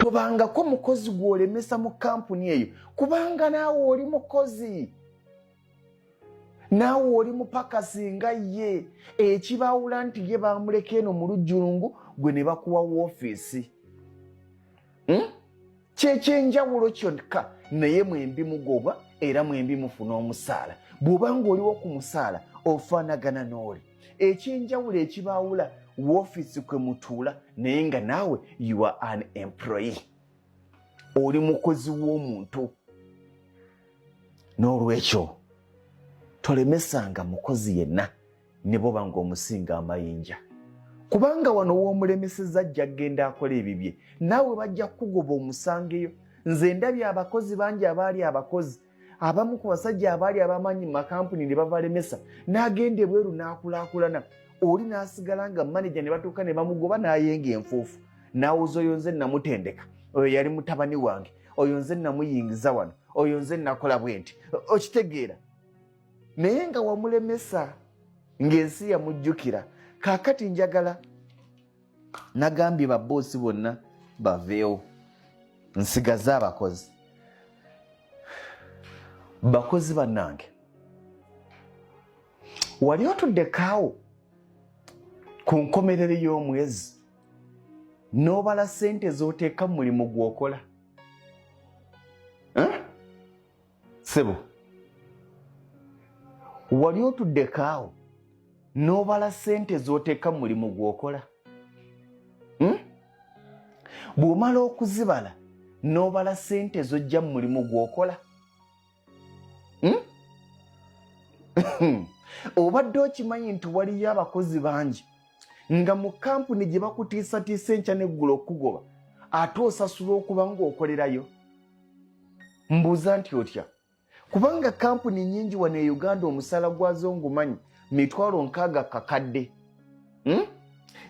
tobangako mukozi gwolemesa mu kampuni eyo kubanga naawe oli mukozi, naawe oli mupakasi nga ye. Ekibawula nti ye bamuleka eno mu lujjulungu gwe ne bakuwa woofiisi. Kyekyenjawulo kyokka, naye mwembi mugobwa era mwembi mufuna omusaala. Bw'obanga oliwo ku musaala ofaanagana n'oli. Ekyenjawulo ekibawula woofiisi kwe mutuula naye nga naawe you are an employee. Oli mukozi w'omuntu. N'olwekyo tolemesanga mukozi yenna ne bw'oba ng'omusinga amayinja. Kubanga wano w'omulemeseza ajja kgenda akola ebibye, naawe bajja kukugoba omusangeyo. Nze ndabye abakozi bangi abaali abakozi, abamu ku basajja abaali abamanyi mu makampuni ne babalemesa, n'agenda ebweru n'akulaakulana. Oli n'asigala nga maneja ne batuuka ne bamugoba n'ayenga enfuufu. N'awuza oyo nze namutendeka, oyo yali mutabani wange, oyo nze namuyingiza wano, oyo nze nakola bwe nti. Okitegeera? Naye nga wamulemesa ng'ensi yamujjukira. Kaakati njagala nagambye babboosi bonna baveewo, nsigaze abakozi. Bakozi bannange, wali otuddekaawo ku nkomerero y'omwezi n'obala ssente z'oteeka mu mulimu gw'okola? Ssebo, wali otuddekaawo n'obala ssente z'oteeka mu mulimu gw'okola? Bw'omala okuzibala n'obala ssente z'ojja mu mulimu gw'okola? Obadde okimanyi nti waliyo abakozi bangi nga mu kampuni gye bakutiisatiisa enkya n'eggulo okugoba ate osasula okuba ng'okolerayo? Mbuuza nti otya? Kubanga kampuni nnyingi wano e Uganda omusaala gwazo ngumanyi $60,000 kakadde.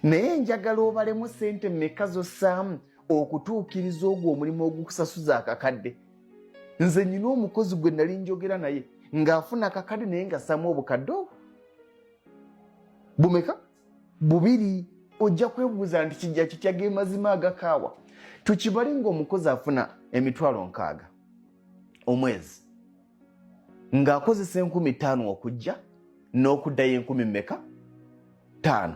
Naye njagala obalemu ssente mmeka zossaamu okutuukiriza ogwo omulimu ogukusasuza akakadde. Nze nnyina omukozi gwe nali njogera naye ng'afuna akakadde naye ngassamu obukadde obwo bumeka? 2. Ojja kwebuuza nti kijja kitya ge mazima agakaawa. Tukibali ng'omukozi afuna $60,000 omwezi ng'akozesa 5,000 okujja n'okuddayo 10,000 mmeka? 5.